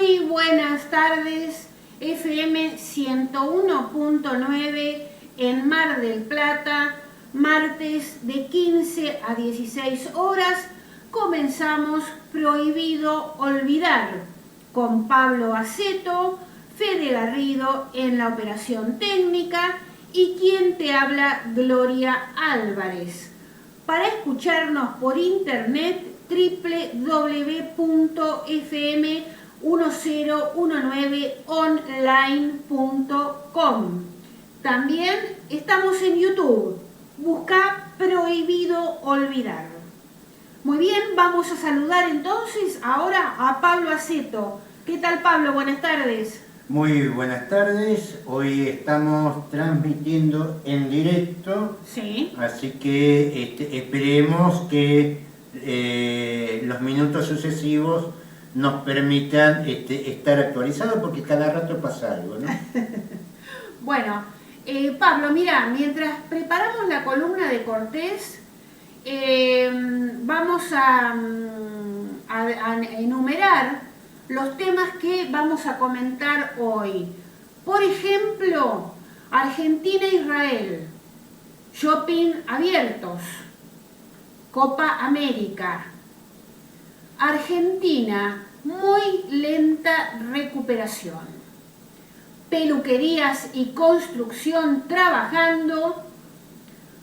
Muy buenas tardes, FM 101.9 en Mar del Plata, martes de 15 a 16 horas, comenzamos Prohibido Olvidar, con Pablo Aceto, Fede Garrido en la operación técnica y quien te habla, Gloria Álvarez. Para escucharnos por internet, www.fm1019online.com. También estamos en YouTube. Busca Prohibido Olvidar. Muy bien, vamos a saludar entonces ahora a Pablo Aceto. ¿Qué tal, Pablo? Buenas tardes. Muy buenas tardes, hoy estamos transmitiendo en directo, sí. Así que esperemos que los minutos sucesivos nos permitan estar actualizados porque cada rato pasa algo, ¿no? Bueno, Pablo, mira, mientras preparamos la columna de Cortés, vamos a enumerar los temas que vamos a comentar hoy. Por ejemplo, Argentina-Israel, shopping abiertos, Copa América, Argentina, muy lenta recuperación, peluquerías y construcción trabajando,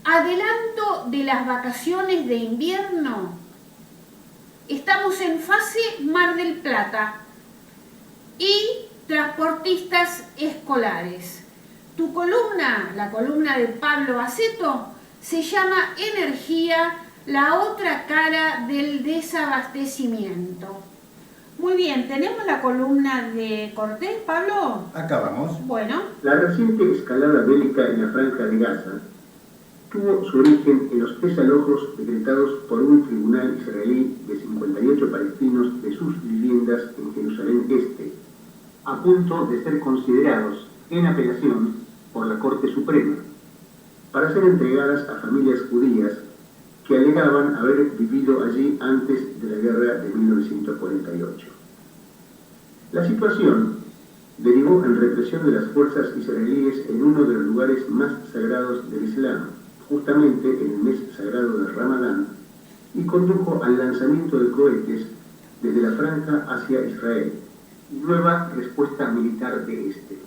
adelanto de las vacaciones de invierno. Estamos en fase Mar del Plata y transportistas escolares. Tu columna, la columna de Pablo Aceto, se llama Energía, la otra cara del desabastecimiento. Muy bien, ¿tenemos la columna de Cortés, Pablo? Acá vamos. Bueno. La reciente escalada bélica en la Franja de Gaza tuvo su origen en los desalojos decretados por un tribunal israelí de 58 palestinos de sus viviendas en Jerusalén Este, a punto de ser considerados en apelación por la Corte Suprema, para ser entregadas a familias judías que alegaban haber vivido allí antes de la guerra de 1948. La situación derivó en represión de las fuerzas israelíes en uno de los lugares más sagrados del Islam, justamente en el mes sagrado de Ramadán, y condujo al lanzamiento de cohetes desde la franja hacia Israel, y nueva respuesta militar de este.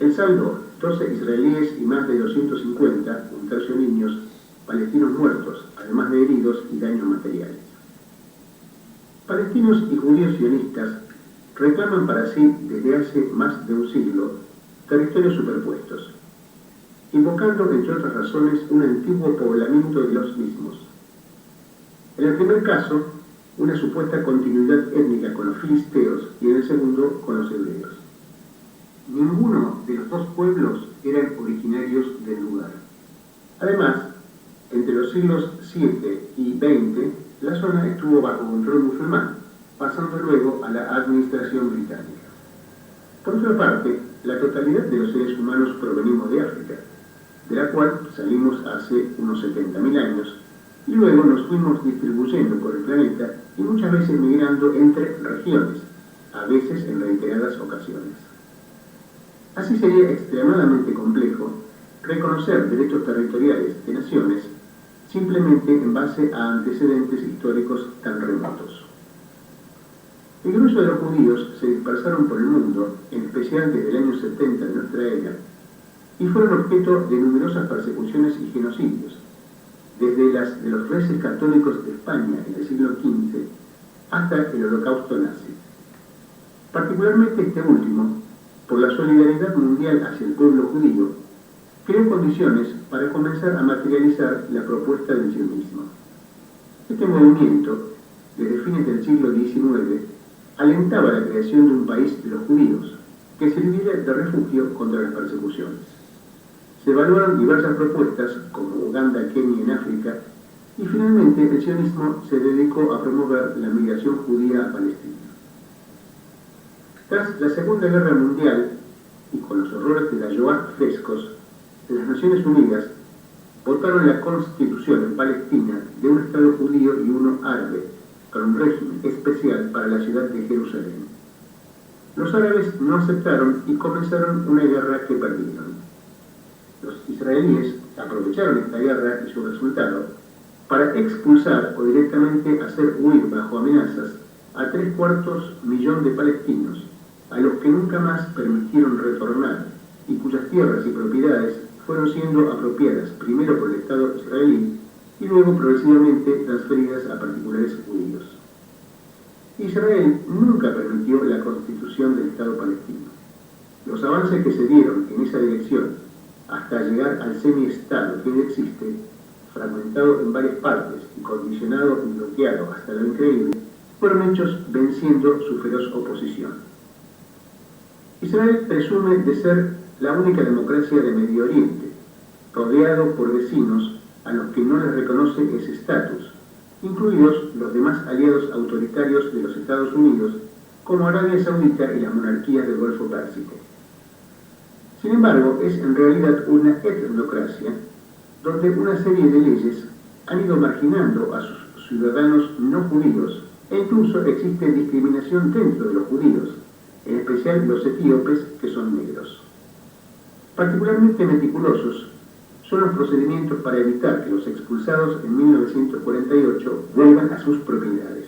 El saldo, 12 israelíes y más de 250, un tercio niños, palestinos muertos, además de heridos y daños materiales. Palestinos y judíos sionistas reclaman para sí, desde hace más de un siglo, territorios superpuestos, invocando, entre otras razones, un antiguo poblamiento de los mismos. En el primer caso, una supuesta continuidad étnica con los filisteos y en el segundo con los hebreos. Ninguno de los dos pueblos eran originarios del lugar. Además, entre los siglos VII y XX, la zona estuvo bajo control musulmán, pasando luego a la administración británica. Por otra parte, la totalidad de los seres humanos provenimos de África, de la cual salimos hace unos 70.000 años, y luego nos fuimos distribuyendo por el planeta y muchas veces migrando entre regiones, a veces en reiteradas ocasiones. Así sería extremadamente complejo reconocer derechos territoriales de naciones simplemente en base a antecedentes históricos tan remotos. El grueso de los judíos se dispersaron por el mundo, en especial desde el año 70 de nuestra era, y fueron objeto de numerosas persecuciones y genocidios, desde las de los reyes católicos de España en el siglo XV hasta el Holocausto nazi. Particularmente este último, por la solidaridad mundial hacia el pueblo judío, creó condiciones para comenzar a materializar la propuesta del sionismo. Este movimiento, desde fines del siglo XIX, alentaba la creación de un país de los judíos, que serviría de refugio contra las persecuciones. Se evaluaron diversas propuestas, como Uganda, Kenia en África, y finalmente el sionismo se dedicó a promover la migración judía a Palestina. Tras la Segunda Guerra Mundial, y con los horrores de la Shoah frescos, las Naciones Unidas votaron la constitución en Palestina de un Estado judío y uno árabe, con un régimen especial para la ciudad de Jerusalén. Los árabes no aceptaron y comenzaron una guerra que perdieron. Los israelíes aprovecharon esta guerra y su resultado para expulsar o directamente hacer huir bajo amenazas a 3/4 millón de palestinos, a los que nunca más permitieron retornar y cuyas tierras y propiedades fueron siendo apropiadas primero por el Estado israelí y luego progresivamente transferidas a particulares judíos. Israel nunca permitió la constitución del Estado palestino. Los avances que se dieron en esa dirección hasta llegar al semi-estado que hoy existe, fragmentado en varias partes y condicionado y bloqueado hasta lo increíble, fueron hechos venciendo su feroz oposición. Israel presume de ser la única democracia de Medio Oriente, rodeado por vecinos a los que no les reconoce ese estatus, incluidos los demás aliados autoritarios de los Estados Unidos, como Arabia Saudita y las monarquías del Golfo Pérsico. Sin embargo, es en realidad una etnocracia donde una serie de leyes han ido marginando a sus ciudadanos no judíos e incluso existe discriminación dentro de los judíos, en especial los etíopes que son negros. Particularmente meticulosos son los procedimientos para evitar que los expulsados en 1948 vuelvan a sus propiedades.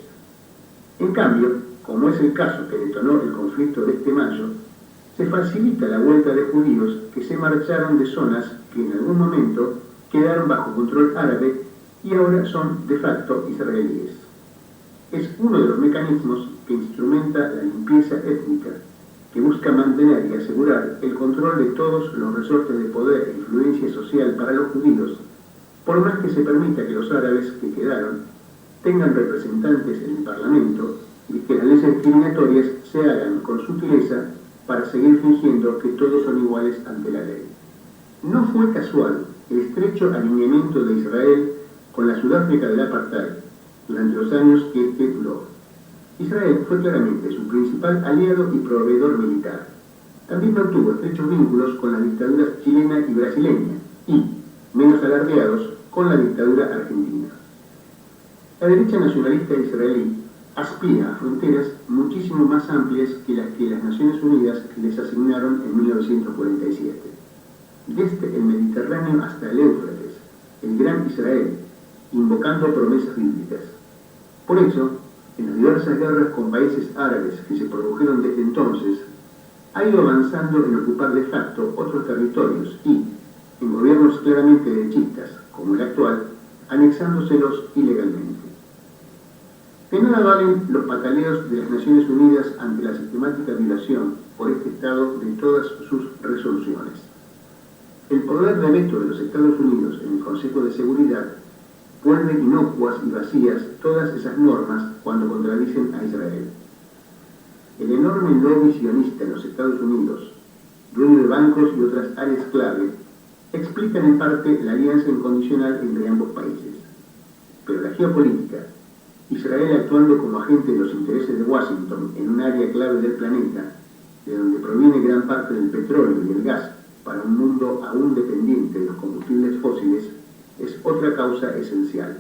En cambio, como es el caso que detonó el conflicto de este mayo, se facilita la vuelta de judíos que se marcharon de zonas que en algún momento quedaron bajo control árabe y ahora son de facto israelíes. Es uno de los mecanismos que instrumenta la limpieza étnica, que busca mantener y asegurar el control de todos los resortes de poder e influencia social para los judíos, por más que se permita que los árabes que quedaron tengan representantes en el Parlamento y que las leyes discriminatorias se hagan con sutileza para seguir fingiendo que todos son iguales ante la ley. No fue casual el estrecho alineamiento de Israel con la Sudáfrica del apartheid durante los años que este duró. Israel fue claramente su principal aliado y proveedor militar. También mantuvo estrechos vínculos con las dictaduras chilena y brasileña y, menos alardeados, con la dictadura argentina. La derecha nacionalista israelí aspira a fronteras muchísimo más amplias que las Naciones Unidas les asignaron en 1947. Desde el Mediterráneo hasta el Éufrates, el Gran Israel, invocando promesas bíblicas. Por eso, en las diversas guerras con países árabes que se produjeron desde entonces, ha ido avanzando en ocupar de facto otros territorios y, en gobiernos claramente derechistas, como el actual, anexándoselos ilegalmente. De nada valen los pataleos de las Naciones Unidas ante la sistemática violación por este Estado de todas sus resoluciones. El poder de veto de los Estados Unidos en el Consejo de Seguridad vuelve inocuas y vacías todas esas normas cuando contradicen a Israel. El enorme lobby sionista en los Estados Unidos, dueño de bancos y otras áreas clave, explican en parte la alianza incondicional entre ambos países. Pero la geopolítica, Israel actuando como agente de los intereses de Washington en un área clave del planeta, de donde proviene gran parte del petróleo y el gas para un mundo aún dependiente de los combustibles fósiles, es otra causa esencial.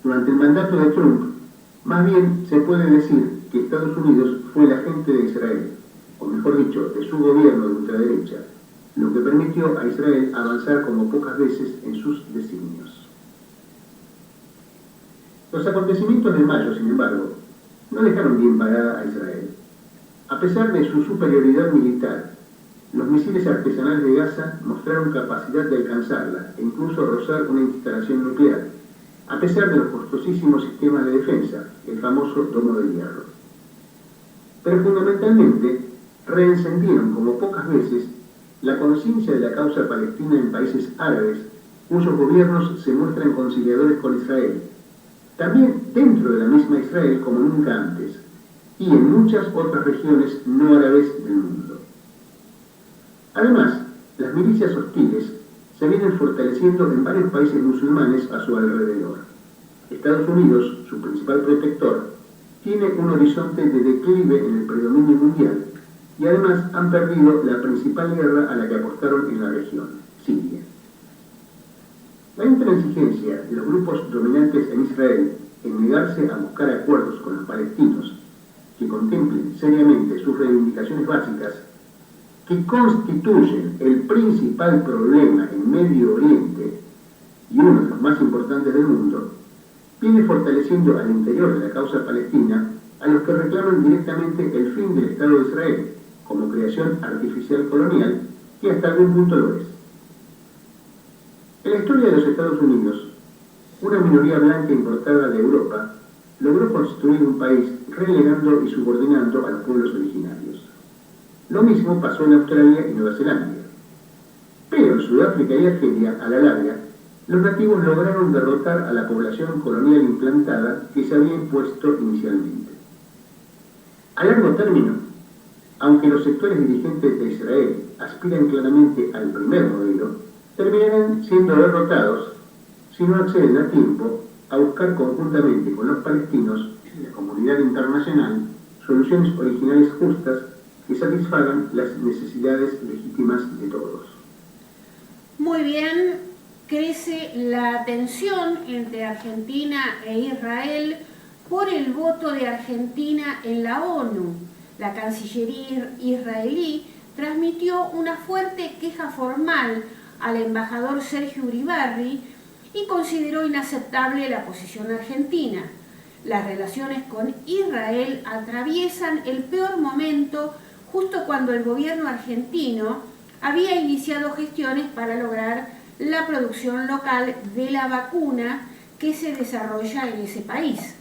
Durante el mandato de Trump, más bien se puede decir que Estados Unidos fue el agente de Israel, o mejor dicho, de su gobierno de ultraderecha, lo que permitió a Israel avanzar como pocas veces en sus designios. Los acontecimientos de mayo, sin embargo, no dejaron bien parada a Israel. A pesar de su superioridad militar, los misiles artesanales de Gaza mostraron capacidad de alcanzarla e incluso rozar una instalación nuclear, a pesar de los costosísimos sistemas de defensa, el famoso domo de hierro. Pero fundamentalmente, reencendieron como pocas veces la conciencia de la causa palestina en países árabes, cuyos gobiernos se muestran conciliadores con Israel, también dentro de la misma Israel como nunca antes, y en muchas otras regiones no árabes del mundo. Además, las milicias hostiles se vienen fortaleciendo en varios países musulmanes a su alrededor. Estados Unidos, su principal protector, tiene un horizonte de declive en el predominio mundial y además han perdido la principal guerra a la que apostaron en la región, Siria. La intransigencia de los grupos dominantes en Israel en negarse a buscar acuerdos con los palestinos que contemplen seriamente sus reivindicaciones básicas, que constituyen el principal problema en Medio Oriente y uno de los más importantes del mundo, viene fortaleciendo al interior de la causa palestina a los que reclaman directamente el fin del Estado de Israel como creación artificial colonial, que hasta algún punto lo es. En la historia de los Estados Unidos, una minoría blanca importada de Europa logró construir un país relegando y subordinando a los pueblos originarios. Lo mismo pasó en Australia y Nueva Zelanda. Pero en Sudáfrica y Argelia, a la larga, los nativos lograron derrotar a la población colonial implantada que se había impuesto inicialmente. A largo término, aunque los sectores dirigentes de Israel aspiran claramente al primer modelo, terminarán siendo derrotados si no acceden a tiempo a buscar conjuntamente con los palestinos y la comunidad internacional soluciones originales justas que satisfagan las necesidades legítimas de todos. Muy bien, crece la tensión entre Argentina e Israel por el voto de Argentina en la ONU. La Cancillería israelí transmitió una fuerte queja formal al embajador Sergio Uribarri y consideró inaceptable la posición argentina. Las relaciones con Israel atraviesan el peor momento justo cuando el gobierno argentino había iniciado gestiones para lograr la producción local de la vacuna que se desarrolla en ese país.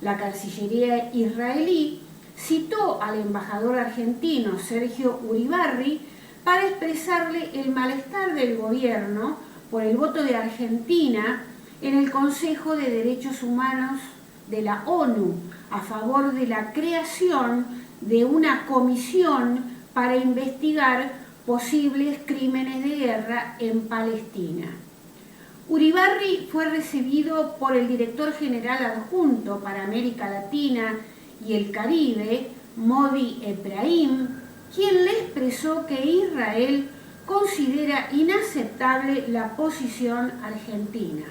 La Cancillería israelí citó al embajador argentino Sergio Uribarri para expresarle el malestar del gobierno por el voto de Argentina en el Consejo de Derechos Humanos de la ONU a favor de la creación de una comisión para investigar posibles crímenes de guerra en Palestina. Uribarri fue recibido por el director general adjunto para América Latina y el Caribe, Modi Ebrahim, quien le expresó que Israel considera inaceptable la posición argentina.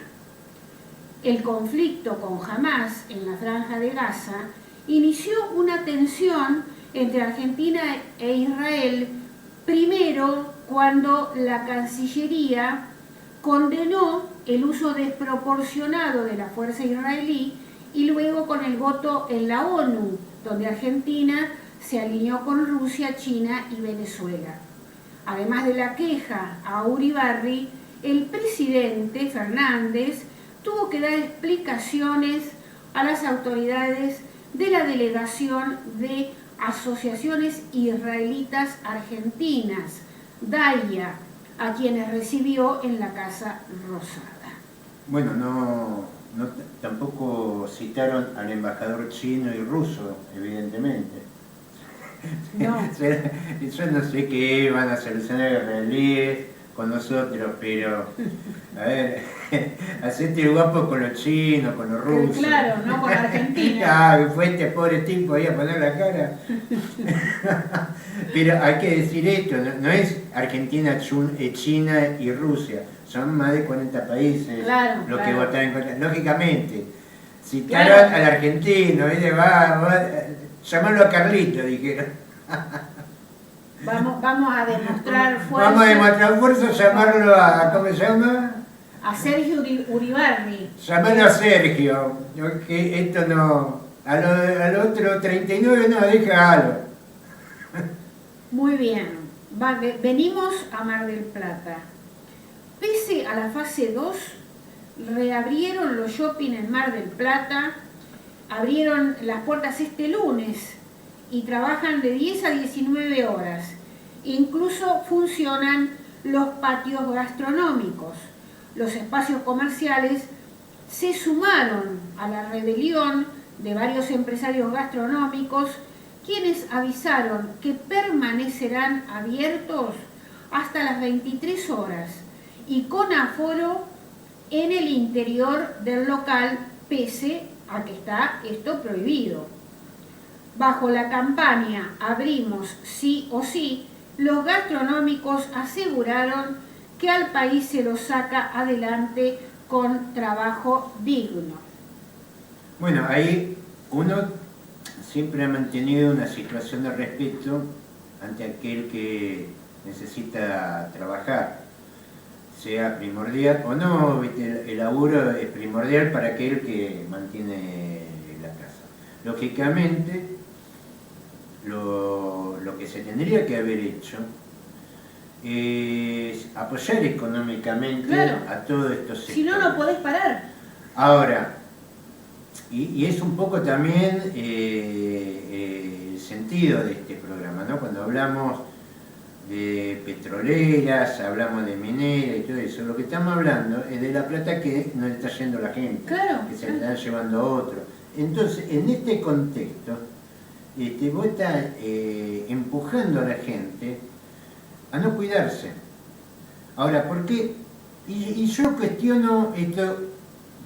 El conflicto con Hamás en la Franja de Gaza inició una tensión entre Argentina e Israel, primero cuando la Cancillería condenó el uso desproporcionado de la fuerza israelí y luego con el voto en la ONU, donde Argentina se alineó con Rusia, China y Venezuela. Además de la queja a Uribarri, el presidente Fernández tuvo que dar explicaciones a las autoridades de la delegación de Asociaciones Israelitas Argentinas, DAIA, a quienes recibió en la Casa Rosada. Bueno, tampoco citaron al embajador chino y ruso, evidentemente. No. Yo no sé qué van a solucionar los israelíes con nosotros, pero a ver, hacete el guapo con los chinos, con los rusos. Claro, no con Argentina. Ah, fue este pobre tipo ahí a poner la cara. Pero hay que decir esto, no es Argentina, China y Rusia, son más de 40 países los que votaron en contra. Lógicamente, citaron al argentino, ¿viste? Llamarlo a Carlito, dijeron. Vamos a demostrar fuerza. Vamos a demostrar fuerza, llamarlo a, ¿cómo se llama? A Sergio Uribarri. Llamarlo a Sergio, que esto no, al otro 39 no, déjalo. Muy bien, venimos a Mar del Plata. Pese a la fase 2, reabrieron los shopping en Mar del Plata, abrieron las puertas este lunes y trabajan de 10 a 19 horas. Incluso funcionan los patios gastronómicos. Los espacios comerciales se sumaron a la rebelión de varios empresarios gastronómicos, quienes avisaron que permanecerán abiertos hasta las 23 horas y con aforo en el interior del local, pese a que está esto prohibido. Bajo la campaña Abrimos sí o sí, los gastronómicos aseguraron que al país se lo saca adelante con trabajo digno. Bueno, ahí uno siempre ha mantenido una situación de respeto ante aquel que necesita trabajar, sea primordial o no. El laburo es primordial para aquel que mantiene la casa. Lógicamente, lo que se tendría que haber hecho es apoyar económicamente a todos estos sectores. Si no, no podés parar. Ahora, y es un poco también el sentido de este programa, ¿no? Cuando hablamos de petroleras, hablamos de mineras y todo eso, lo que estamos hablando es de la plata que no está yendo la gente, que se la están llevando a otros. Entonces, en este contexto, vos estás empujando a la gente a no cuidarse. Ahora, ¿por qué? Y yo cuestiono esto,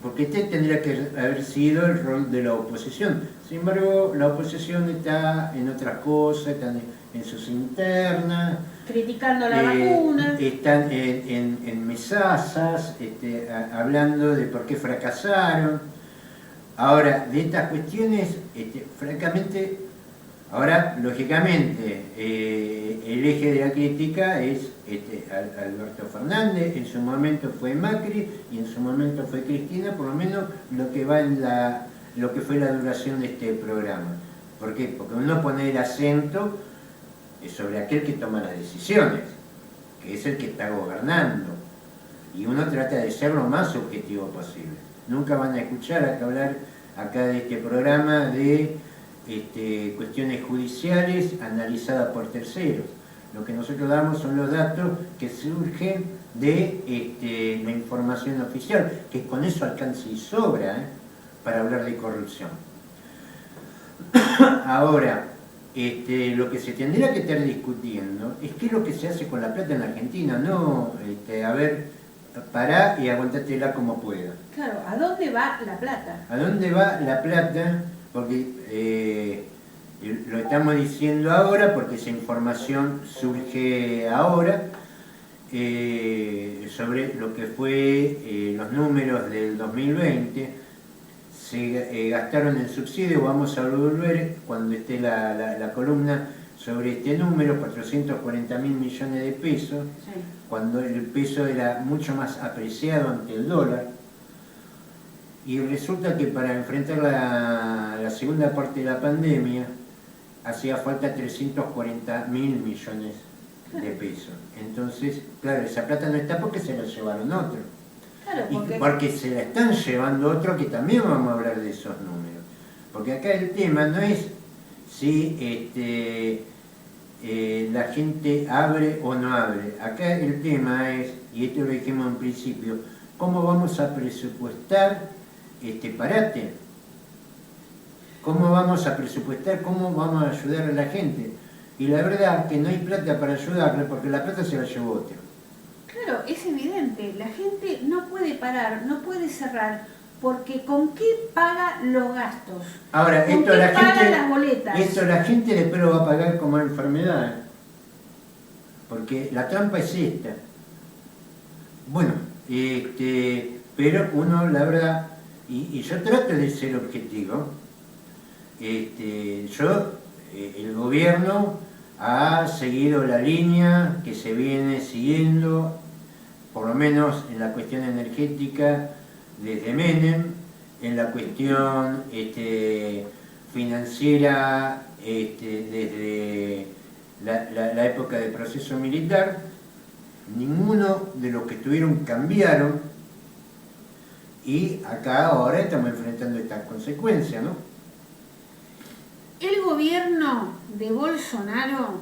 porque este tendría que haber sido el rol de la oposición. Sin embargo, la oposición está en otras cosas, están en sus internas, criticando la vacuna, están en mesazas, hablando de por qué fracasaron. Ahora, de estas cuestiones, francamente, ahora, lógicamente, el eje de la crítica es Alberto Fernández, en su momento fue Macri y en su momento fue Cristina, por lo menos lo que va en lo que fue la duración de este programa. ¿Por qué? Porque uno pone el acento sobre aquel que toma las decisiones, que es el que está gobernando, y uno trata de ser lo más objetivo posible. Nunca van a escuchar hablar acá de este programa de cuestiones judiciales analizadas por terceros. Lo que nosotros damos son los datos que surgen de la información oficial, que con eso alcanza y sobra para hablar de corrupción. Ahora, lo que se tendría que estar discutiendo es qué es lo que se hace con la plata en Argentina, no a ver, pará y aguantátela como pueda. Claro, ¿a dónde va la plata? ¿A dónde va la plata? Porque lo estamos diciendo ahora, porque esa información surge ahora, sobre lo que fue los números del 2020. Se gastaron en subsidio, vamos a volver cuando esté la columna sobre este número, 440.000 millones de pesos, sí, cuando el peso era mucho más apreciado ante el dólar. Y resulta que para enfrentar la segunda parte de la pandemia hacía falta 340.000 millones de pesos. Entonces, claro, esa plata no está porque se la llevaron otros. Claro, porque se la están llevando otros, que también vamos a hablar de esos números. Porque acá el tema no es si la gente abre o no abre. Acá el tema es, y esto lo dijimos en principio, ¿cómo vamos a presupuestar este parate? ¿Cómo vamos a presupuestar? ¿Cómo vamos a ayudar a la gente? Y la verdad que no hay plata para ayudarle porque la plata se la llevó otro. Claro, es evidente, la gente no puede parar, no puede cerrar, porque ¿con qué paga los gastos? Ahora, ¿Con qué paga las boletas? Esto la gente después lo va a pagar como enfermedad, porque la trampa es esta. Bueno, pero uno, la verdad, y yo trato de ser objetivo, el gobierno ha seguido la línea que se viene siguiendo, por lo menos en la cuestión energética desde Menem, en la cuestión financiera desde la época del proceso militar. Ninguno de los que estuvieron cambiaron, y acá ahora estamos enfrentando estas consecuencias, ¿no? El gobierno de Bolsonaro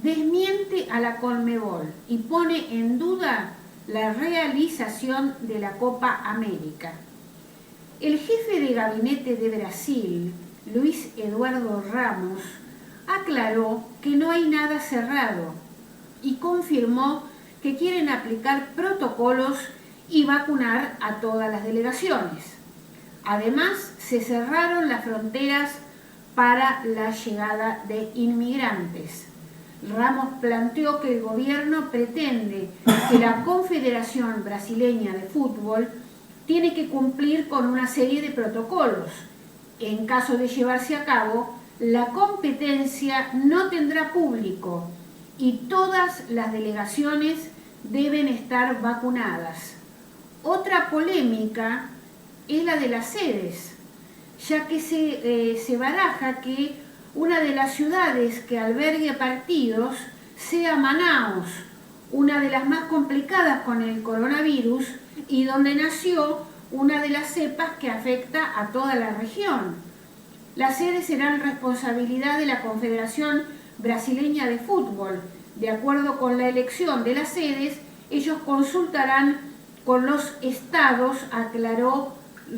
desmiente a la Conmebol y pone en duda la realización de la Copa América. El jefe de gabinete de Brasil, Luis Eduardo Ramos, aclaró que no hay nada cerrado y confirmó que quieren aplicar protocolos y vacunar a todas las delegaciones. Además, se cerraron las fronteras para la llegada de inmigrantes. Ramos planteó que el gobierno pretende que la Confederación Brasileña de Fútbol tiene que cumplir con una serie de protocolos. En caso de llevarse a cabo, La competencia no tendrá público y todas las delegaciones deben estar vacunadas. Otra polémica es la de las sedes, ya que se baraja que una de las ciudades que albergue partidos sea Manaos, una de las más complicadas con el coronavirus y donde nació una de las cepas que afecta a toda la región. Las sedes serán responsabilidad de la Confederación Brasileña de Fútbol. De acuerdo con la elección de las sedes, ellos consultarán con los estados, aclaró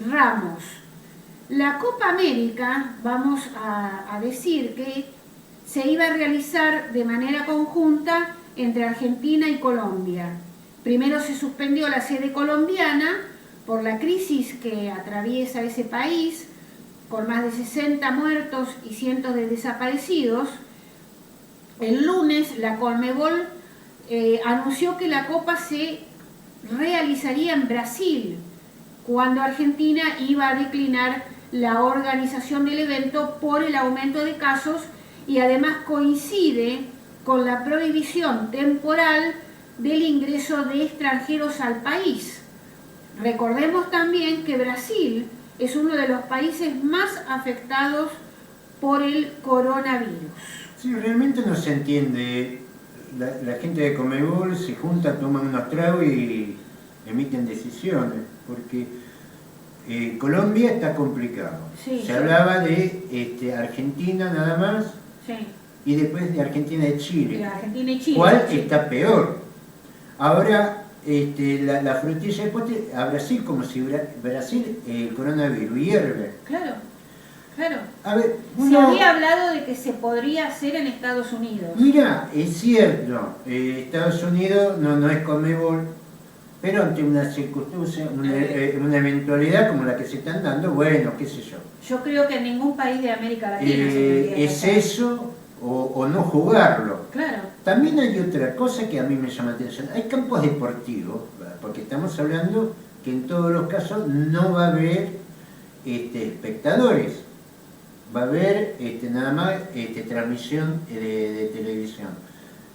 Ramos. La Copa América, vamos a decir que se iba a realizar de manera conjunta entre Argentina y Colombia. Primero se suspendió la sede colombiana por la crisis que atraviesa ese país, con más de 60 muertos y cientos de desaparecidos. El lunes la Conmebol anunció que la Copa se realizaría en Brasil, cuando Argentina iba a declinar la organización del evento por el aumento de casos y además coincide con la prohibición temporal del ingreso de extranjeros al país. Recordemos también que Brasil es uno de los países más afectados por el coronavirus. Sí, realmente no se entiende. La gente de Conmebol se junta, toman unos tragos y emiten decisiones, porque Colombia está complicado. Sí, se hablaba de Argentina nada más, sí, y después de Argentina y Chile. de Argentina y Chile. ¿Cuál está peor? Ahora la frutilla de postre a Brasil, como si Brasil el coronavirus hierve. Claro, claro. A ver, Se había hablado de que se podría hacer en Estados Unidos. Mira, es cierto, Estados Unidos no es Conmebol, pero ante una circunstancia, una eventualidad como la que se están dando, bueno, qué sé yo. Yo creo que en ningún país de América Latina se tendría que es hacer. eso o no jugarlo. Claro. También hay otra cosa que a mí me llama la atención. Hay campos deportivos, porque estamos hablando que en todos los casos no va a haber espectadores. Va a haber nada más transmisión de televisión.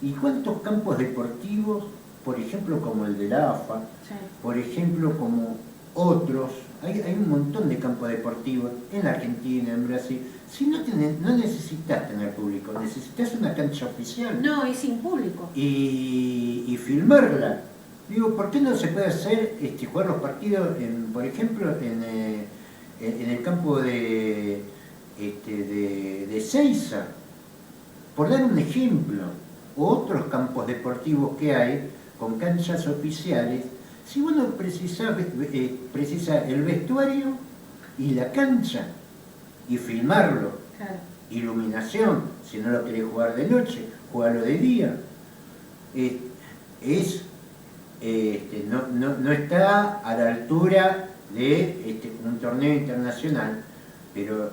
¿Y cuántos campos deportivos, por ejemplo como el de la AFA, Sí. por ejemplo como otros, hay un montón de campos deportivos en la Argentina, en Brasil? Si no necesitas tener público, necesitas una cancha oficial. No, y sin público. Y filmarla. Digo, ¿por qué no se puede hacer jugar los partidos, por ejemplo, en el campo de Seiza? Por dar un ejemplo, otros campos deportivos que hay con canchas oficiales. Si uno precisa el vestuario y la cancha y filmarlo, Claro. iluminación, si no lo querés jugar de noche, jugalo de día. No está a la altura de un torneo internacional, pero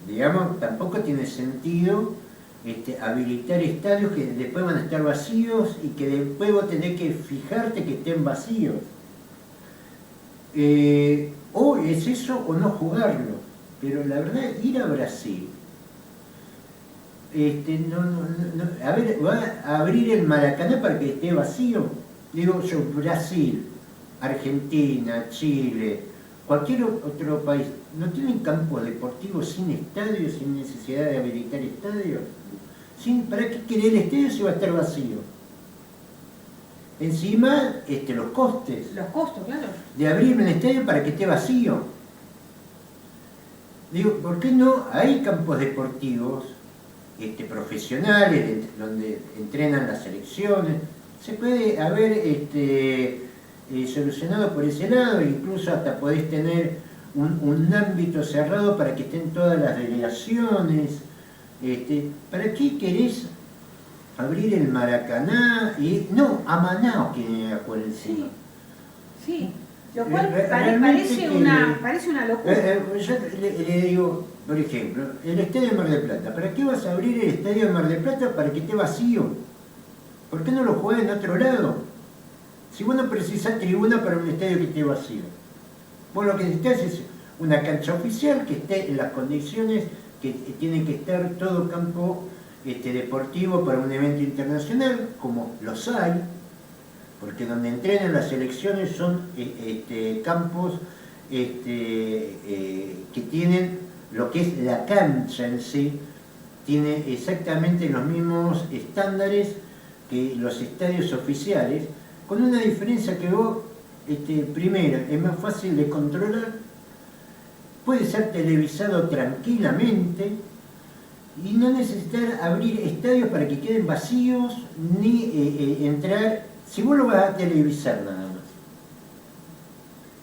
digamos tampoco tiene sentido habilitar estadios que después van a estar vacíos y que después vos tenés que fijarte que estén vacíos. O es eso o no jugarlo. Pero la verdad, ir a Brasil, a ver, va a abrir el Maracaná para que esté vacío. Digo yo, Brasil, Argentina, Chile, cualquier otro país, ¿no tienen campos deportivos sin estadios, sin necesidad de habilitar estadios? ¿Para qué querer el estadio si va a estar vacío? Encima, los costes. Los costos, claro. De abrir un estadio para que esté vacío. Digo, ¿por qué no? Hay campos deportivos profesionales donde entrenan las selecciones. Se puede haber solucionado por ese lado, incluso hasta podés tener un ámbito cerrado para que estén todas las delegaciones. ¿Para qué querés abrir el Maracaná? No, a Manaos quieren ir a jugar encima. Sí, sí. Lo cual parece una locura. Yo le digo, por ejemplo, el estadio de Mar del Plata. ¿Para qué vas a abrir el estadio de Mar del Plata para que esté vacío? ¿Por qué no lo jugás en otro lado? Si vos no precisás tribuna para un estadio que esté vacío. Vos lo que necesitas es una cancha oficial que esté en las condiciones que tiene que estar todo campo deportivo para un evento internacional, como los hay, porque donde entrenan las selecciones son campos que tienen lo que es la cancha en sí, tiene exactamente los mismos estándares que los estadios oficiales, con una diferencia que vos, primero, es más fácil de controlar, puede ser televisado tranquilamente y no necesitar abrir estadios para que queden vacíos ni entrar, si vos lo vas a televisar nada más.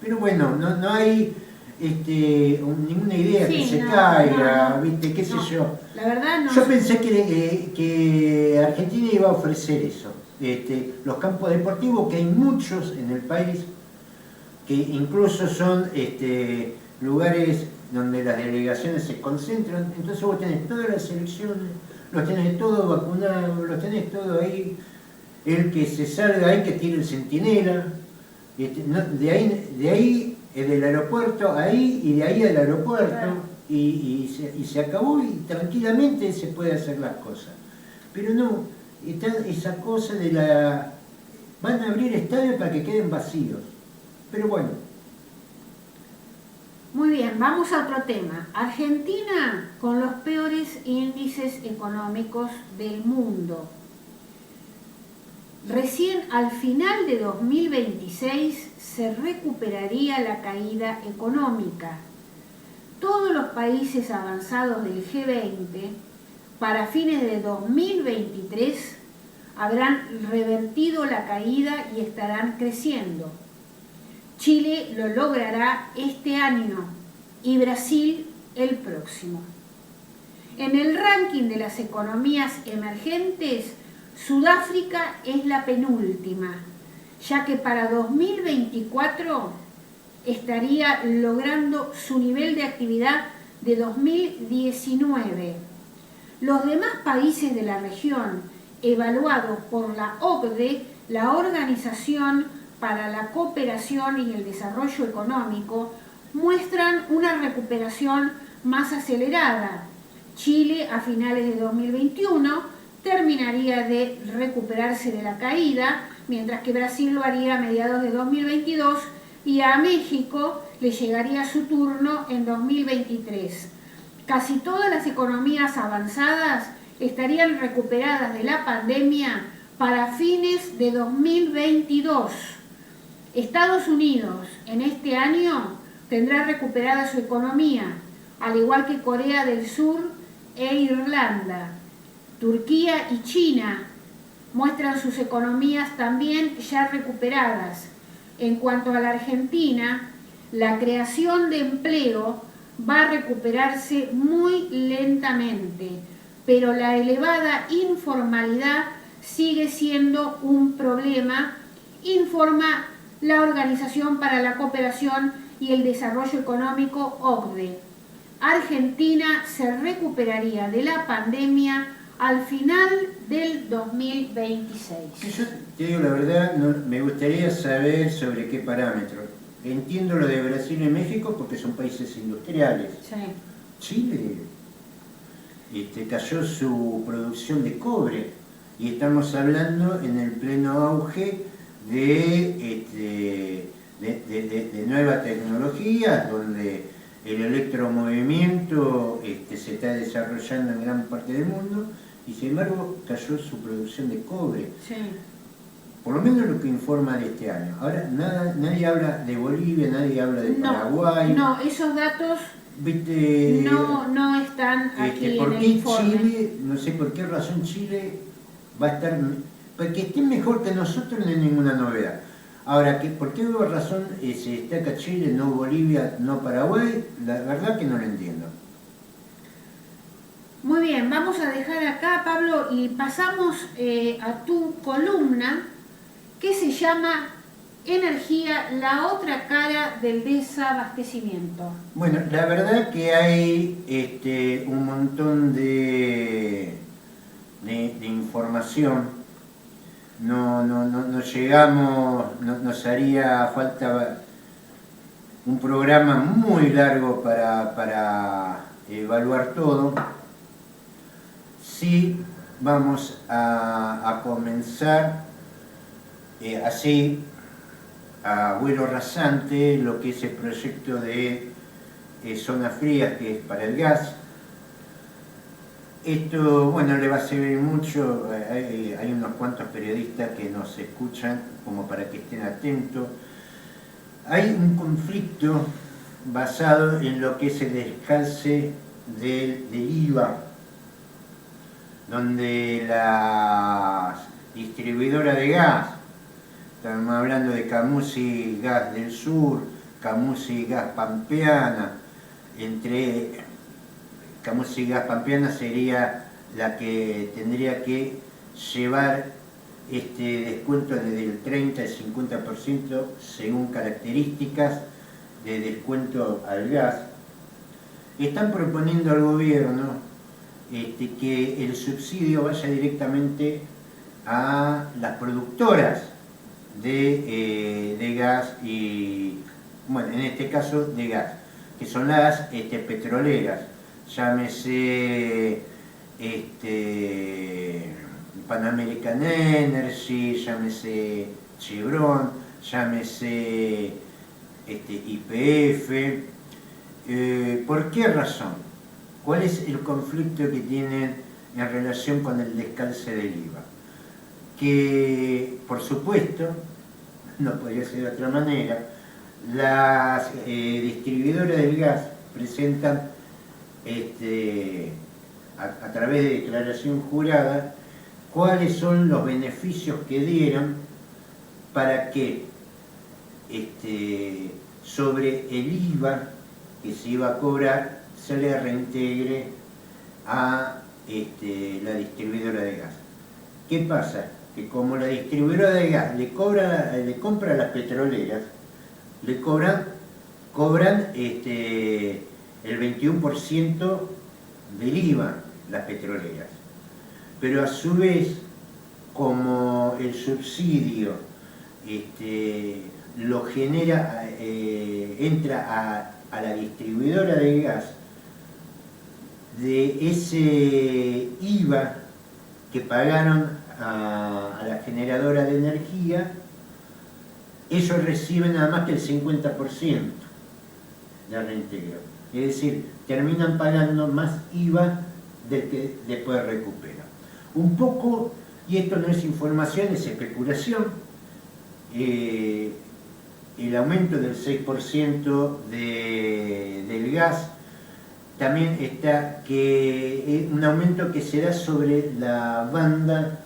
Pero bueno, no hay ninguna idea que se caiga, ¿viste? ¿Qué sé yo? La verdad no. Yo pensé que Argentina iba a ofrecer eso. Los campos deportivos, que hay muchos en el país, que incluso son lugares donde las delegaciones se concentran, entonces vos tenés todas las selecciones, los tenés todos vacunados, los tenés todo ahí, el que se salga ahí que tire el centinela, de ahí del aeropuerto ahí y de ahí al aeropuerto, claro. y se acabó y tranquilamente se puede hacer las cosas. Pero no, está esa cosa de van a abrir estadios para que queden vacíos, pero bueno. Muy bien, vamos a otro tema. Argentina con los peores índices económicos del mundo. Recién al final de 2026 se recuperaría la caída económica. Todos los países avanzados del G20 para fines de 2023 habrán revertido la caída y estarán creciendo. Chile lo logrará este año y Brasil el próximo. En el ranking de las economías emergentes, Sudáfrica es la penúltima, ya que para 2024 estaría logrando su nivel de actividad de 2019. Los demás países de la región, evaluados por la OCDE, la Organización para la Cooperación y el Desarrollo Económico, muestran una recuperación más acelerada. Chile, a finales de 2021, terminaría de recuperarse de la caída, mientras que Brasil lo haría a mediados de 2022 y a México le llegaría su turno en 2023. Casi todas las economías avanzadas estarían recuperadas de la pandemia para fines de 2022. Estados Unidos en este año tendrá recuperada su economía, al igual que Corea del Sur e Irlanda. Turquía y China muestran sus economías también ya recuperadas. En cuanto a la Argentina, la creación de empleo va a recuperarse muy lentamente, pero la elevada informalidad sigue siendo un problema, informa la Organización para la Cooperación y el Desarrollo Económico, OCDE. Argentina se recuperaría de la pandemia al final del 2026. Yo te digo la verdad, me gustaría saber sobre qué parámetros. Entiendo lo de Brasil y México porque son países industriales. Sí. Chile cayó su producción de cobre y estamos hablando en el pleno auge de nuevas tecnologías donde el electromovimiento se está desarrollando en gran parte del mundo y sin embargo cayó su producción de cobre. Sí. Por lo menos lo que informa de este año. Ahora nadie habla de Bolivia, nadie habla de Paraguay. No, esos datos ¿viste? No están aquí ¿Por en qué el informe? Chile, no sé por qué razón Chile va a estar... Porque esté mejor que nosotros no es ninguna novedad. Ahora, ¿por qué razón se destaca Chile, no Bolivia, no Paraguay? La verdad que no lo entiendo. Muy bien, vamos a dejar acá, Pablo, y pasamos a tu columna que se llama Energía, la otra cara del desabastecimiento. Bueno, la verdad que hay un montón de información. No llegamos, nos haría falta un programa muy largo para evaluar todo, sí vamos a comenzar así a vuelo rasante lo que es el proyecto de zonas frías, que es para el gas. Esto, bueno, le va a servir mucho, hay unos cuantos periodistas que nos escuchan como para que estén atentos. Hay un conflicto basado en lo que es el descalce del IVA, donde la distribuidora de gas, estamos hablando de Camusi Gas del Sur, Camusi Gas Pampeana, Camusi Gas Pampeana sería la que tendría que llevar este descuento desde el 30 al 50% según características de descuento al gas. Están proponiendo al gobierno que el subsidio vaya directamente a las productoras de gas y, bueno, en este caso de gas, que son las petroleras, llámese Pan American Energy, llámese Chevron, llámese YPF. ¿Por qué razón? ¿Cuál es el conflicto que tienen en relación con el descalce del IVA? Que, por supuesto, no podría ser de otra manera, las distribuidoras del gas presentan a través de declaración jurada cuáles son los beneficios que dieron para que sobre el IVA que se iba a cobrar se le reintegre a la distribuidora de gas. ¿Qué pasa? Que como la distribuidora de gas le compra a las petroleras, le cobran el 21% del IVA las petroleras. Pero a su vez, como el subsidio lo genera, entra a la distribuidora de gas, de ese IVA que pagaron a la generadora de energía, ellos reciben nada más que el 50% de reintegro. Es decir, terminan pagando más IVA del que después recuperan. Un poco, y esto no es información, es especulación, el aumento del 6% del gas también está que un aumento que se da sobre la banda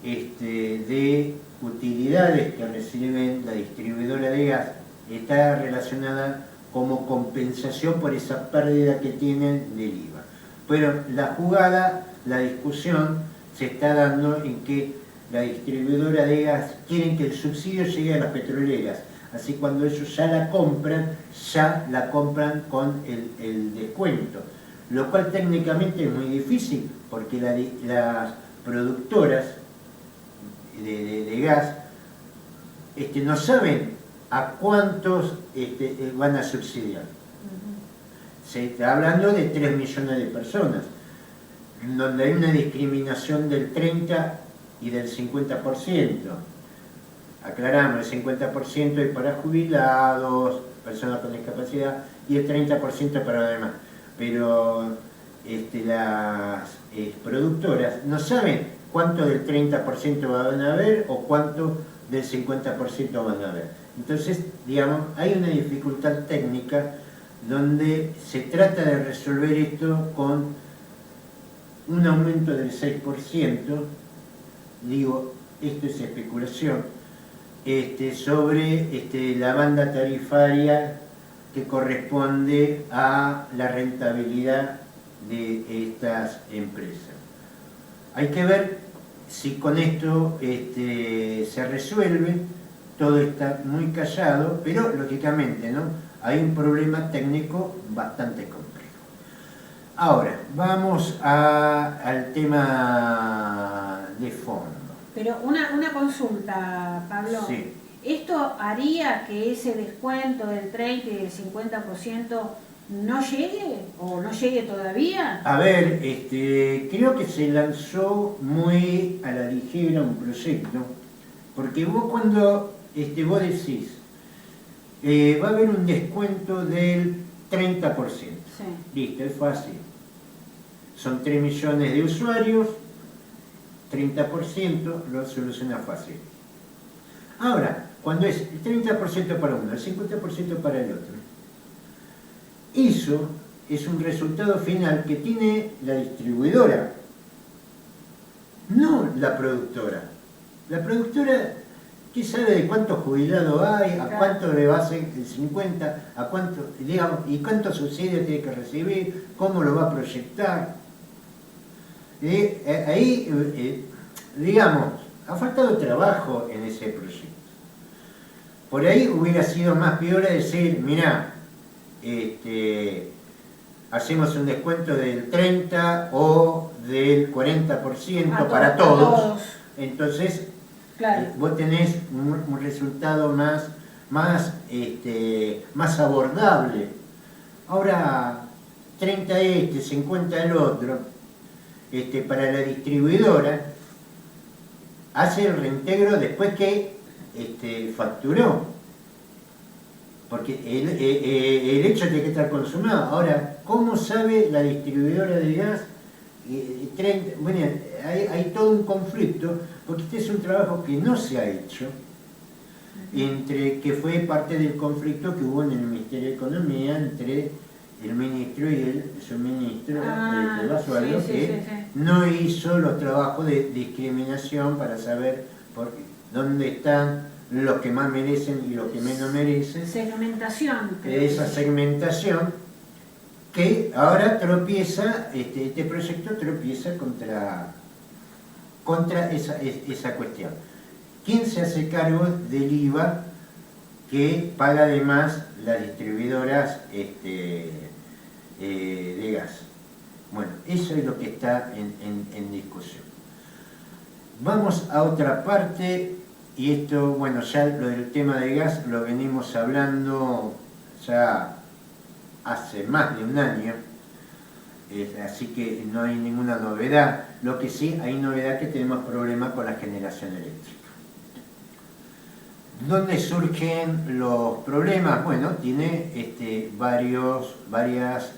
de utilidades que recibe la distribuidora de gas, está relacionada como compensación por esa pérdida que tienen del IVA. Pero la jugada, la discusión se está dando en que la distribuidora de gas quieren que el subsidio llegue a las petroleras. Así cuando ellos ya la compran con el descuento. Lo cual técnicamente es muy difícil porque las productoras de gas no saben a cuántos van a subsidiar. Se está hablando de 3 millones de personas, donde hay una discriminación del 30 y del 50%. Aclaramos, el 50% es para jubilados, personas con discapacidad, y el 30% para los demás. Pero las productoras no saben cuánto del 30% van a haber o cuánto del 50% van a haber. Entonces, digamos, hay una dificultad técnica donde se trata de resolver esto con un aumento del 6%, digo, esto es especulación, sobre la banda tarifaria que corresponde a la rentabilidad de estas empresas. Hay que ver si con esto se resuelve. Todo está muy callado, pero lógicamente, ¿no?, hay un problema técnico bastante complejo. Ahora, vamos al tema de fondo. Pero una consulta, Pablo. Sí. ¿Esto haría que ese descuento del 30 y del 50% no llegue o no llegue todavía? A ver, creo que se lanzó muy a la ligera un proyecto, porque vos cuando vos decís, va a haber un descuento del 30%. Sí. Listo, es fácil. Son 3 millones de usuarios, 30% lo soluciona fácil. Ahora, cuando es el 30% para uno, el 50% para el otro, eso es un resultado final que tiene la distribuidora, no la productora. La productora, ¿qué sabe de cuántos jubilados hay? ¿A cuánto le va a hacer el 50? ¿A cuánto, digamos, y cuántos subsidios tiene que recibir? ¿Cómo lo va a proyectar? Ahí, digamos, ha faltado trabajo en ese proyecto. Por ahí hubiera sido más piola decir, mirá, hacemos un descuento del 30 o del 40% para todos. Entonces, claro, vos tenés un resultado más abordable. Ahora, 30 50 el otro, para la distribuidora, hace el reintegro después que facturó. Porque el hecho tiene que estar consumado. Ahora, ¿cómo sabe la distribuidora de gas? Bueno, hay todo un conflicto, porque este es un trabajo que no se ha hecho, que fue parte del conflicto que hubo en el Ministerio de Economía entre el ministro y el subministro de Basualdo, que no hizo los trabajos de discriminación para saber dónde están los que más merecen y los que menos merecen. Segmentación. Esa segmentación que ahora tropieza, este proyecto tropieza contra esa cuestión. ¿Quién se hace cargo del IVA que paga además las distribuidoras de gas? Bueno, eso es lo que está en discusión. Vamos a otra parte. Y esto, bueno, ya lo del tema de gas lo venimos hablando ya hace más de un año, así que no hay ninguna novedad. Lo que sí hay novedad es que tenemos problemas con la generación eléctrica. ¿Dónde surgen los problemas? Bueno, tiene varias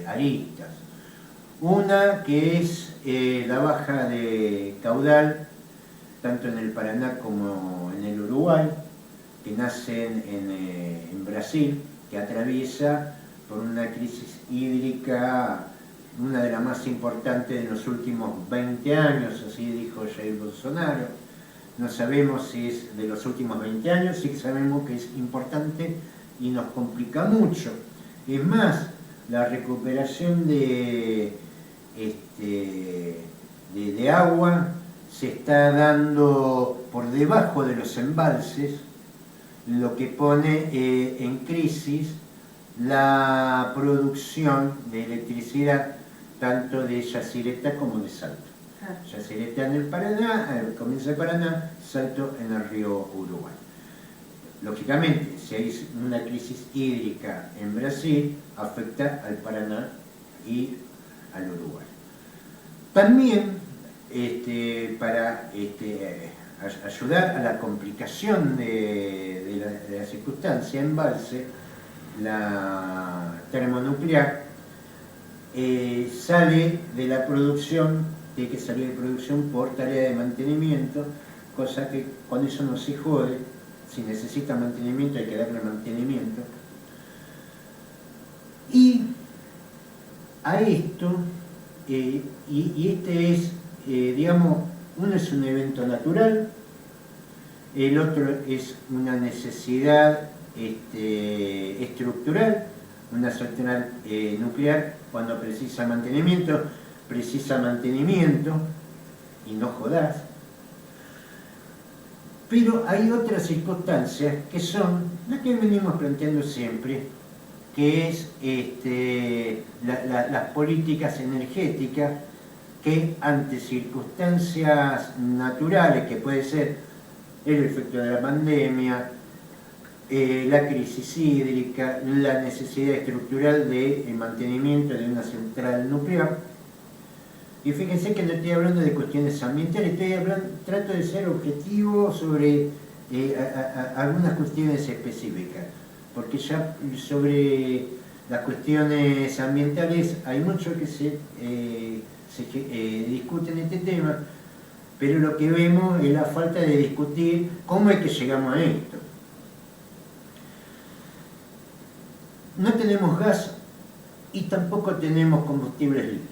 aristas. Una que es la baja de caudal, tanto en el Paraná como en el Uruguay, que nacen en Brasil, que atraviesa por una crisis hídrica, una de las más importantes de los últimos 20 años, así dijo Jair Bolsonaro. No sabemos si es de los últimos 20 años, sí que sabemos que es importante y nos complica mucho. Es más, la recuperación de agua se está dando por debajo de los embalses, lo que pone en crisis la producción de electricidad tanto de Yacyretá como de Salto. Yacyretá en el Paraná, comienza el Paraná, Salto en el río Uruguay. Lógicamente, si hay una crisis hídrica en Brasil, afecta al Paraná y al Uruguay. También, para ayudar a la complicación de la circunstancia, embalse, la termonuclear sale de la producción, tiene que salir de producción por tarea de mantenimiento, cosa que con eso no se jode. Si necesita mantenimiento hay que darle mantenimiento. Y a esto, y este es, digamos, uno es un evento natural, el otro es una necesidad estructural. Una central nuclear, cuando precisa mantenimiento y no jodas. Pero hay otras circunstancias que son las que venimos planteando siempre, que es las políticas energéticas que ante circunstancias naturales, que puede ser el efecto de la pandemia, la crisis hídrica, la necesidad estructural de mantenimiento de una central nuclear. Y fíjense que no estoy hablando de cuestiones ambientales, trato de ser objetivo sobre algunas cuestiones específicas, porque ya sobre las cuestiones ambientales hay mucho que se discute en este tema, pero lo que vemos es la falta de discutir cómo es que llegamos a esto. No tenemos gas y tampoco tenemos combustibles líquidos.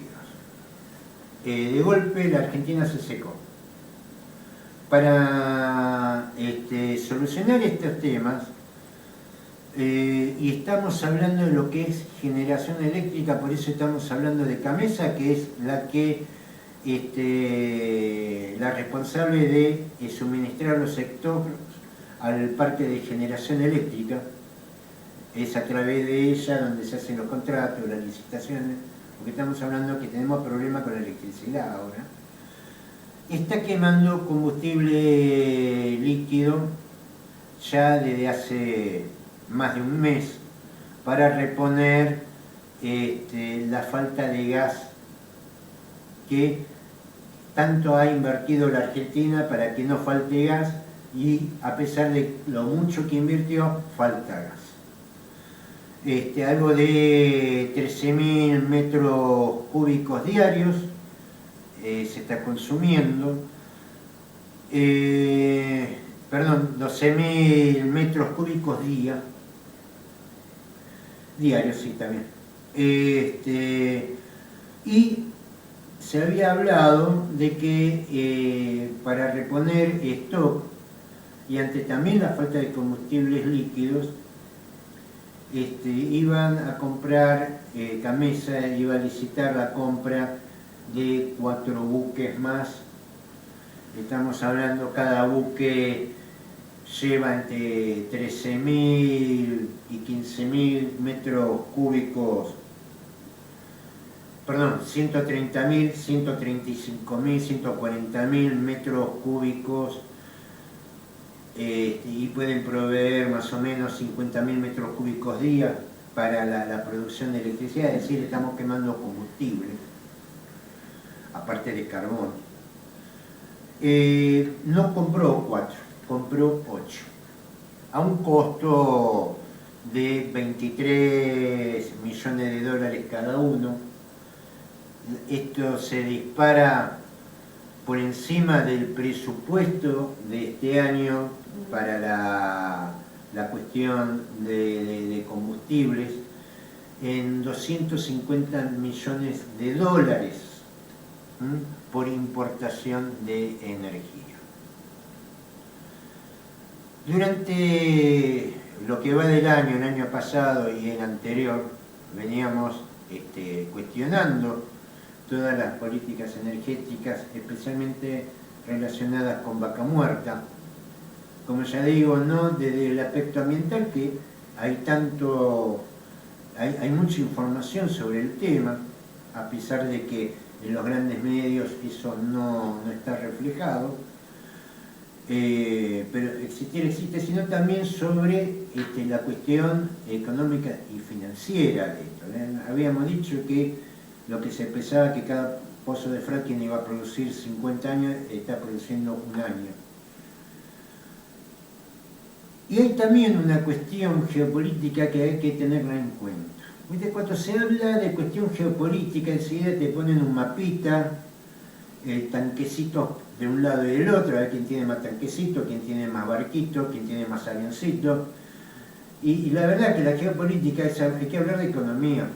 De golpe la Argentina se secó. Para solucionar estos temas, y estamos hablando de lo que es generación eléctrica, por eso estamos hablando de CAMESA, que es la responsable de suministrar los sectores al parque de generación eléctrica. Es a través de ella donde se hacen los contratos, las licitaciones, porque estamos hablando que tenemos problemas con la electricidad ahora. Está quemando combustible líquido ya desde hace más de un mes para reponer la falta de gas que tanto ha invertido la Argentina para que no falte gas, y a pesar de lo mucho que invirtió, falta gas. Algo de 13.000 metros cúbicos diarios se está consumiendo, 12.000 metros cúbicos diarios, sí, también. Y se había hablado de que para reponer stock y ante también la falta de combustibles líquidos, iban a comprar, CAMESA iba a licitar la compra de 4 buques más. Estamos hablando, cada buque lleva entre 13.000 y 15.000 metros cúbicos, perdón, 130.000, 135.000, 140.000 metros cúbicos, y pueden proveer más o menos 50.000 metros cúbicos día para la producción de electricidad, es decir, estamos quemando combustible, aparte de carbón. No compró 4, compró 8, a un costo de 23 millones de dólares cada uno. Esto se dispara por encima del presupuesto de este año para la cuestión de combustibles en 250 millones de dólares por importación de energía. Durante lo que va del año, el año pasado y el anterior, veníamos cuestionando todas las políticas energéticas, especialmente relacionadas con Vaca Muerta. Como ya digo, no desde el aspecto ambiental, que hay mucha información sobre el tema, a pesar de que en los grandes medios eso no está reflejado, pero existe, sino también sobre la cuestión económica y financiera de esto. Habíamos dicho que lo que se pensaba que cada pozo de fracking iba a producir 50 años, está produciendo un año. Y hay también una cuestión geopolítica que hay que tenerla en cuenta. Cuando se habla de cuestión geopolítica, enseguida te ponen un mapita, tanquecitos de un lado y del otro, a ver quién tiene más tanquecito, quién tiene más barquito, quién tiene más avioncito. Y la verdad que la geopolítica hay que hablar de economía.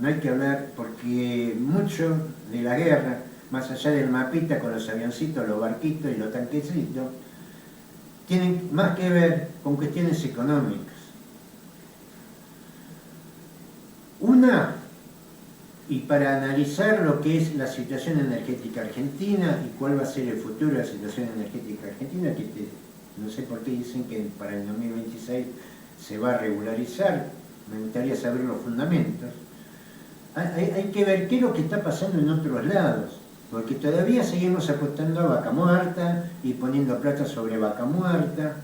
No hay que hablar, porque mucho de la guerra, más allá del mapita con los avioncitos, los barquitos y los tanquecitos, tienen más que ver con cuestiones económicas. Una, y para analizar lo que es la situación energética argentina y cuál va a ser el futuro de la situación energética argentina, que no sé por qué dicen que para el 2026 se va a regularizar, me gustaría saber los fundamentos. Hay que ver qué es lo que está pasando en otros lados, porque todavía seguimos apostando a Vaca Muerta y poniendo plata sobre Vaca Muerta.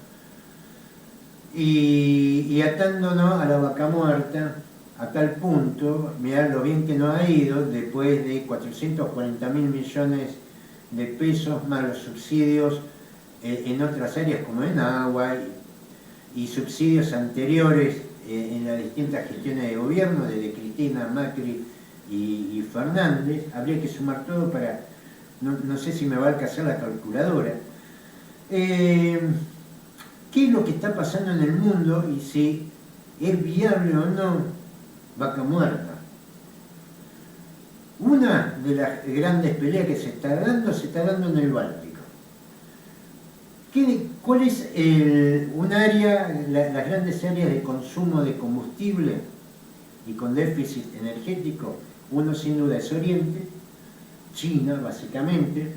y atándonos a la vaca muerta, a tal punto, mirá lo bien que nos ha ido, después de 440.000 millones de pesos, más los subsidios en otras áreas como en agua y subsidios anteriores en las distintas gestiones de gobierno, desde Cristina, Macri y Fernández. Habría que sumar todo para, no sé si me va a alcanzar la calculadora. ¿Qué es lo que está pasando en el mundo y si es viable o no vaca muerta? Una de las grandes peleas que se está dando en el Báltico. ¿Cuál es un área, las grandes áreas de consumo de combustible y con déficit energético? Uno sin duda es Oriente, China básicamente,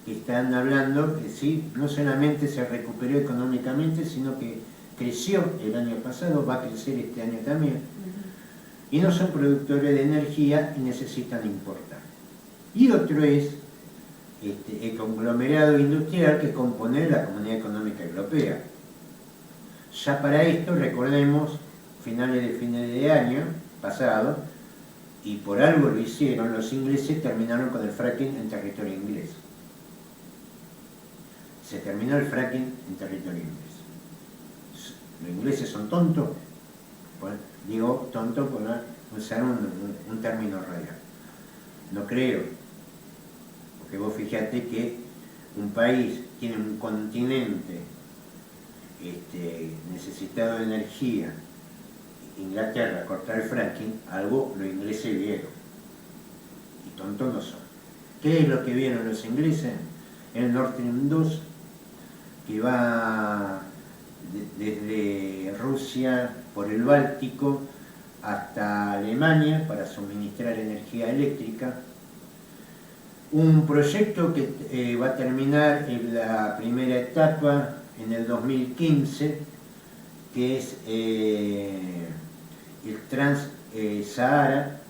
que están hablando que sí, no solamente se recuperó económicamente, sino que creció el año pasado, va a crecer este año también, y no son productores de energía y necesitan importar. Y otro es el conglomerado industrial que compone la Comunidad Económica Europea. Ya para esto, recordemos, finales de año pasado, y por algo lo hicieron, los ingleses terminaron con el fracking en territorio inglés. Se terminó el fracking en territorio inglés. ¿Los ingleses son tontos? Bueno, digo tonto por usar un término radial. No creo. Porque vos fíjate que un país tiene un continente necesitado de energía. Inglaterra cortar el fracking, algo los ingleses vieron. Y tontos no son. ¿Qué es lo que vieron los ingleses? El Nord Stream 2, que va desde Rusia por el Báltico hasta Alemania para suministrar energía eléctrica. Un proyecto que va a terminar en la primera etapa en el 2015, que es el Trans-Sahara,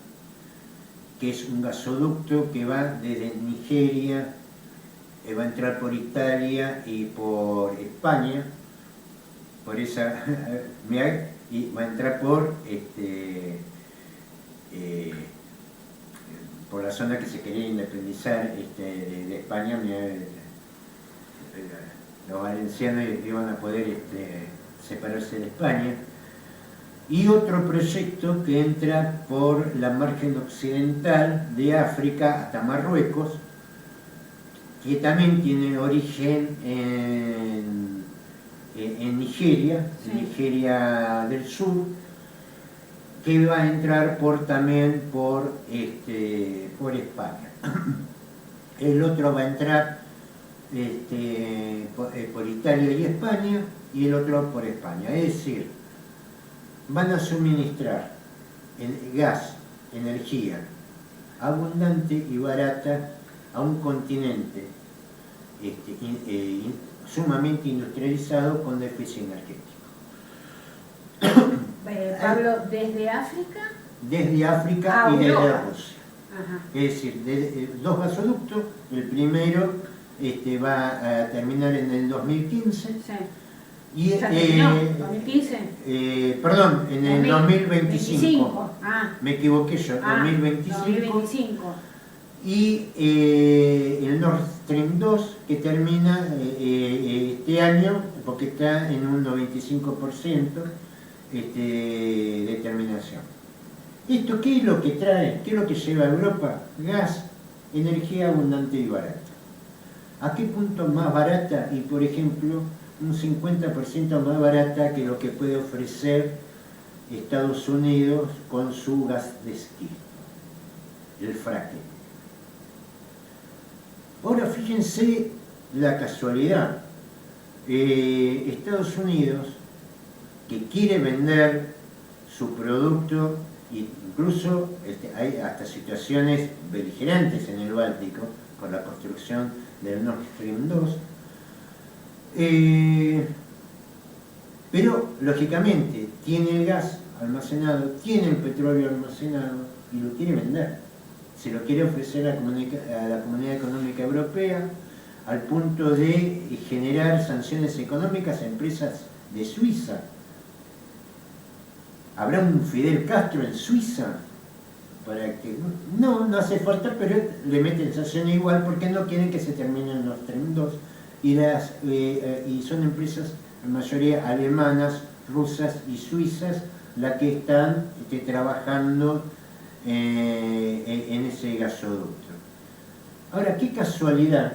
que es un gasoducto que va desde Nigeria, va a entrar por Italia y por España, y va a entrar por la zona que se quería independizar de España. Los valencianos iban a poder separarse de España. Y otro proyecto que entra por la margen occidental de África hasta Marruecos, que también tiene origen en Nigeria, sí, Nigeria del Sur, que va a entrar también por España. El otro va a entrar por Italia y España, y el otro por España. Es decir, van a suministrar gas, energía abundante y barata a un continente sumamente industrializado con déficit energético. Pablo, ¿desde África? Desde África y desde Rusia. Ajá. Es decir, dos gasoductos. El primero va a terminar en el 2015. Sí. Y, ¿2015? Perdón, en el 2025. Ah. Me equivoqué yo, 2025. Y el Nord Stream 2, que termina este año, porque está en un 95% de terminación. ¿Esto qué es lo que trae? ¿Qué es lo que lleva a Europa? Gas, energía abundante y barata. ¿A qué punto más barata? Y por ejemplo, un 50% más barata que lo que puede ofrecer Estados Unidos con su gas de esquisto, el fracking. Ahora fíjense la casualidad. Estados Unidos, que quiere vender su producto, incluso hay hasta situaciones beligerantes en el Báltico por la construcción del Nord Stream 2, pero lógicamente tiene el gas almacenado, tiene el petróleo almacenado y lo quiere vender. Se lo quiere ofrecer a la Comunidad Económica Europea, al punto de generar sanciones económicas a empresas de Suiza. ¿Habrá un Fidel Castro en Suiza? Para que no hace falta, pero le meten sanción igual porque no quieren que se terminen los Stream 2 y son empresas en mayoría alemanas, rusas y suizas las que están trabajando en ese gasoducto. Ahora, qué casualidad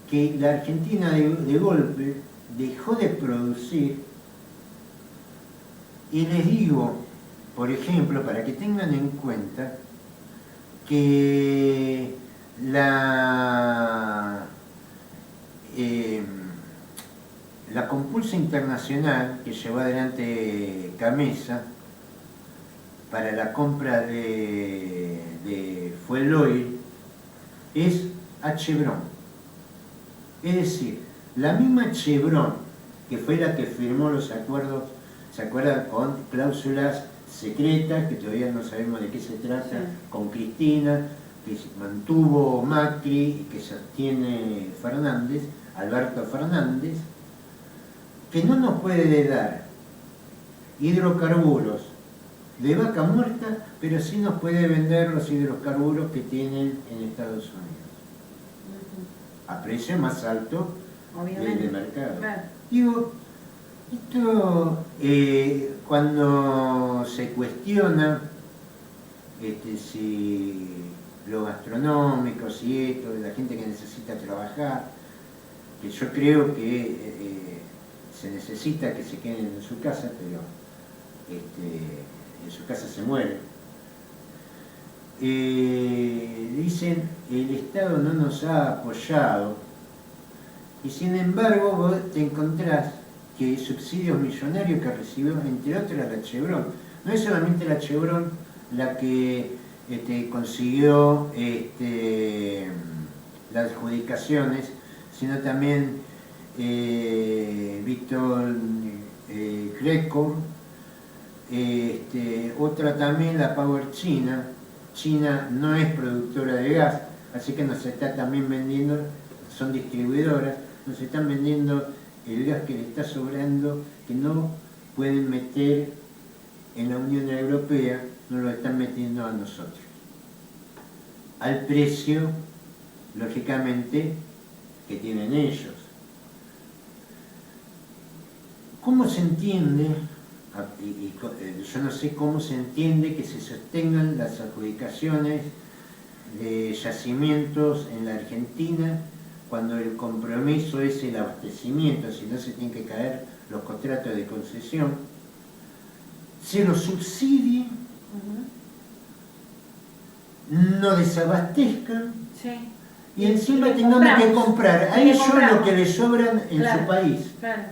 que la Argentina de golpe dejó de producir, y les digo, por ejemplo, para que tengan en cuenta que la compulsa internacional que llevó adelante Camesa para la compra de Fuel Oil es a Chevron. Es decir, la misma Chevron que fue la que firmó los acuerdos, ¿se acuerdan? Con cláusulas secretas, que todavía no sabemos de qué se trata, sí, con Cristina, que mantuvo Macri y que sostiene Fernández, Alberto Fernández, que no nos puede dar hidrocarburos de vaca muerta, pero sí nos puede vender los hidrocarburos que tienen en Estados Unidos, a precio más alto del mercado. Claro. Digo, esto, cuando se cuestiona si lo gastronómico, si esto, de la gente que necesita trabajar, que yo creo que se necesita que se queden en su casa, pero en su casa se mueren. Dicen, el Estado no nos ha apoyado, y sin embargo vos te encontrás que subsidios millonarios que recibió, entre otras, la Chevron. No es solamente la Chevron la que consiguió las adjudicaciones, sino también Víctor Greco, otra también, la Power China. China no es productora de gas, así que nos está también vendiendo, son distribuidoras, nos están vendiendo el gas que le está sobrando, que no pueden meter en la Unión Europea, nos lo están metiendo a nosotros. Al precio, lógicamente, que tienen ellos. ¿Cómo se entiende? Yo no sé cómo se entiende que se sostengan las adjudicaciones de yacimientos en la Argentina cuando el compromiso es el abastecimiento, si no se tienen que caer los contratos de concesión, se los subsidie, no desabastezcan, sí, y encima tengamos que comprar a ellos lo que les sobran en su país. Claro.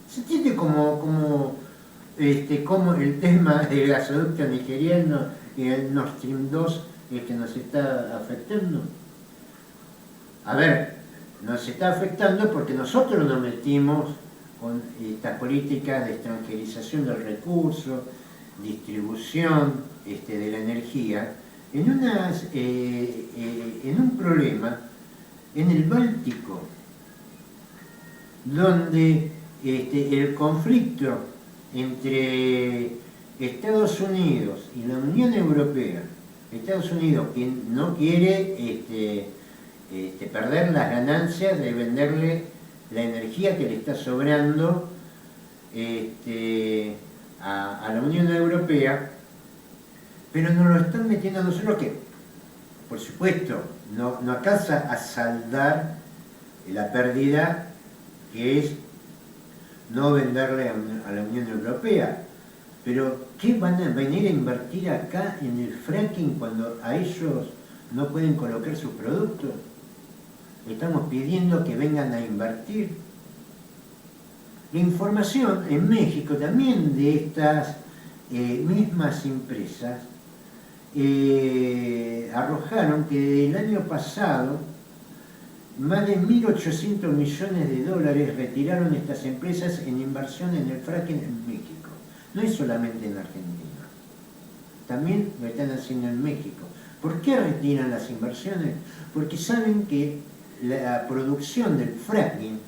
¿Se entiende como el tema del gasoducto nigeriano y el Nord Stream 2 es que nos está afectando? A ver, nos está afectando porque nosotros nos metimos con estas políticas de extranjerización del recurso, distribución de la energía, en un problema en el Báltico, donde el conflicto entre Estados Unidos y la Unión Europea, Estados Unidos que no quiere perder las ganancias de venderle la energía que le está sobrando a la Unión Europea, pero nos lo están metiendo a nosotros, que por supuesto no alcanza a saldar la pérdida que es no venderle a la Unión Europea. Pero ¿qué van a venir a invertir acá en el fracking cuando a ellos no pueden colocar sus productos? Estamos pidiendo que vengan a invertir. La información en México también de estas mismas empresas arrojaron que desde el año pasado más de 1.800 millones de dólares retiraron estas empresas en inversión en el fracking en México. No es solamente en Argentina, también lo están haciendo en México. ¿Por qué retiran las inversiones? Porque saben que la producción del fracking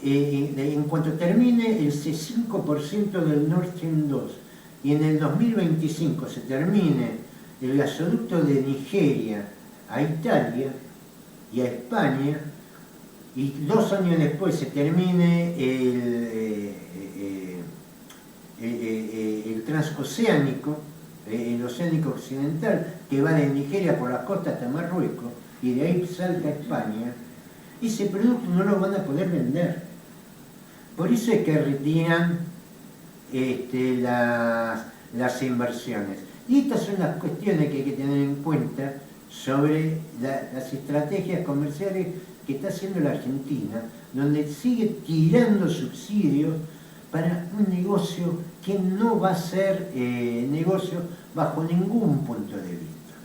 en cuanto termine el 5% del Nord Stream 2 y en el 2025 se termine el gasoducto de Nigeria a Italia y a España, y 2 años después se termine el transoceánico, el oceánico occidental, que va de Nigeria por la costa hasta Marruecos, y de ahí salta a España, ese producto no lo van a poder vender. Por eso es que retiran las inversiones. Y estas son las cuestiones que hay que tener en cuenta sobre las estrategias comerciales que está haciendo la Argentina, donde sigue tirando subsidios para un negocio que no va a ser negocio bajo ningún punto de vista.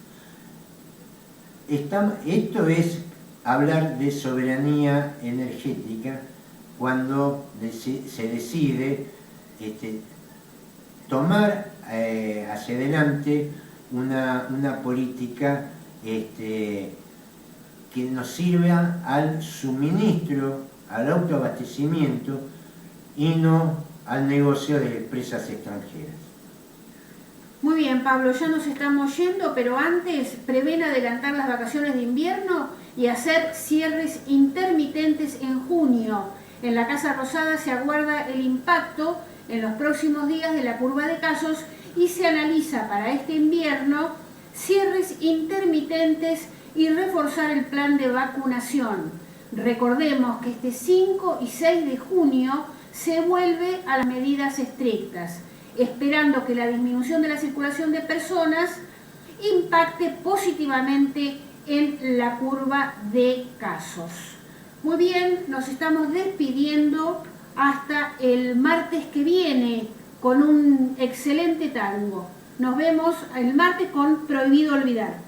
Esto es hablar de soberanía energética cuando se decide tomar hacia adelante una política que nos sirva al suministro, al autoabastecimiento y no al negocio de empresas extranjeras. Muy bien, Pablo, ya nos estamos yendo, pero antes prevén adelantar las vacaciones de invierno y hacer cierres intermitentes en junio. En la Casa Rosada se aguarda el impacto en los próximos días de la curva de casos y se analiza para este invierno cierres intermitentes y reforzar el plan de vacunación. Recordemos que este 5 y 6 de junio se vuelve a las medidas estrictas, esperando que la disminución de la circulación de personas impacte positivamente en la curva de casos. Muy bien, nos estamos despidiendo hasta el martes que viene con un excelente tango. Nos vemos el martes con Prohibido Olvidar.